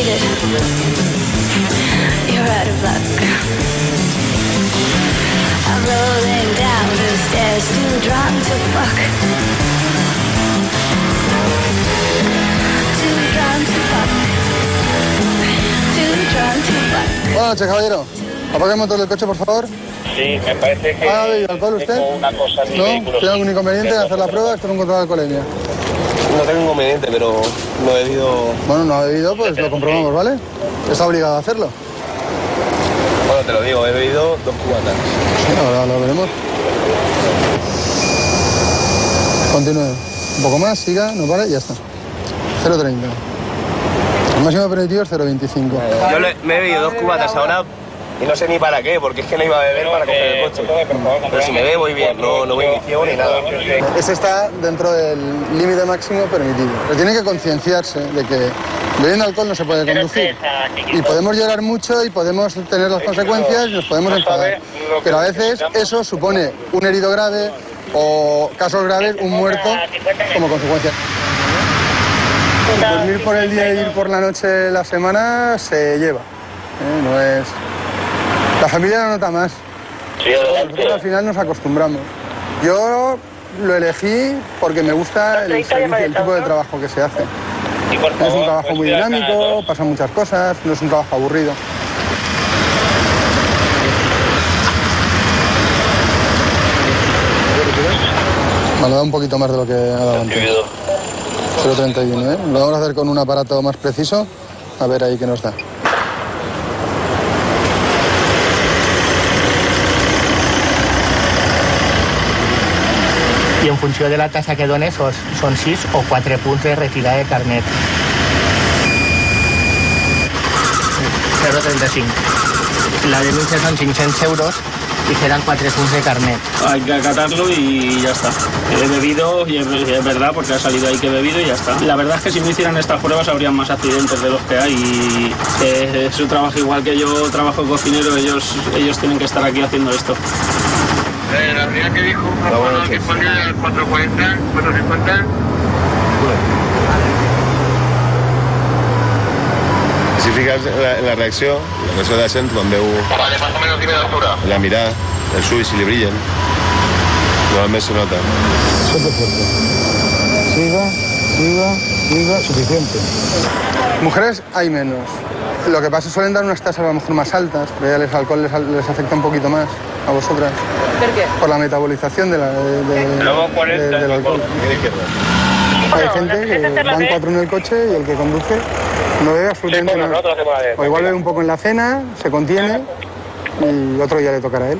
defeated. You're out of luck. I'm rolling down the stairs, too drunk to fuck. Too drunk to fuck. Too drunk to fuck. Buenas noches, caballero. ¿Apaga el motor del coche, por favor? Sí, me parece que... ¿Ha bebido alcohol usted? Una cosa en mi ¿No? vehículo. ¿Tiene algún inconveniente en hacer la prueba? Esto es un control de alcoholemia. No tengo inconveniente, pero no he bebido... Bueno, no ha bebido, pues lo comprobamos, ¿vale? Está obligado a hacerlo. Bueno, te lo digo, he bebido 2 cubatas. Sí, ahora lo veremos. Continúe. Un poco más, siga, no pare y ya está. 0,30. El máximo permitido es 0,25. Yo me he bebido 2 cubatas ahora y no sé ni para qué, porque es que no iba a beber para coger el coche. Pero si me bebo voy bien, no voy ni ciego ni nada. Ese está dentro del límite máximo permitido. Pero tiene que concienciarse de que bebiendo alcohol no se puede conducir. Y podemos llorar mucho y podemos tener las consecuencias y nos podemos enfadar. Pero a veces eso supone un herido grave o, casos graves, un muerto como consecuencia. Dormir por el día y ir por la noche la semana se lleva. No es... La familia lo nota más. Nosotros al final nos acostumbramos. Yo lo elegí porque me gusta el servicio, el tipo de trabajo que se hace. Es un trabajo muy dinámico, pasan muchas cosas, no es un trabajo aburrido. Vale, da un poquito más de lo que ha dado antes. 0,31, ¿eh? Lo vamos a hacer con un aparato más preciso, a ver ahí qué nos da. I en funció de la tassa que dones són 6 o 4 punts de retirada de carnet. 0,35. La denuncia son 500 euros y serán 4 puntos de carnet. Hay que acatarlo y ya está. He bebido y es verdad porque ha salido ahí que he bebido y ya está. La verdad es que si no hicieran estas pruebas habrían más accidentes de los que hay y su trabajo igual que yo trabajo cocinero, ellos tienen que estar aquí haciendo esto. La primera que dijo que ponía 440, 450. Si fiques en la reacció de la gent quan veu Vale, más o menos dime la altura. la mirada, els ulls si li brillen, normalment se nota. Suelto fuerte. Siga, suficiente. Mujeres hay menos. Lo que pasa es que suelen dar unas tasas a lo mejor más altas, pero ya el alcohol les afecta un poquito más a vosotras. ¿Por qué? Por la metabolización del alcohol. Hay gente que van 4 en el coche y el que conduce no bebe absolutamente nada. O igual bebe un poco en la cena, se contiene y otro día le tocará a él.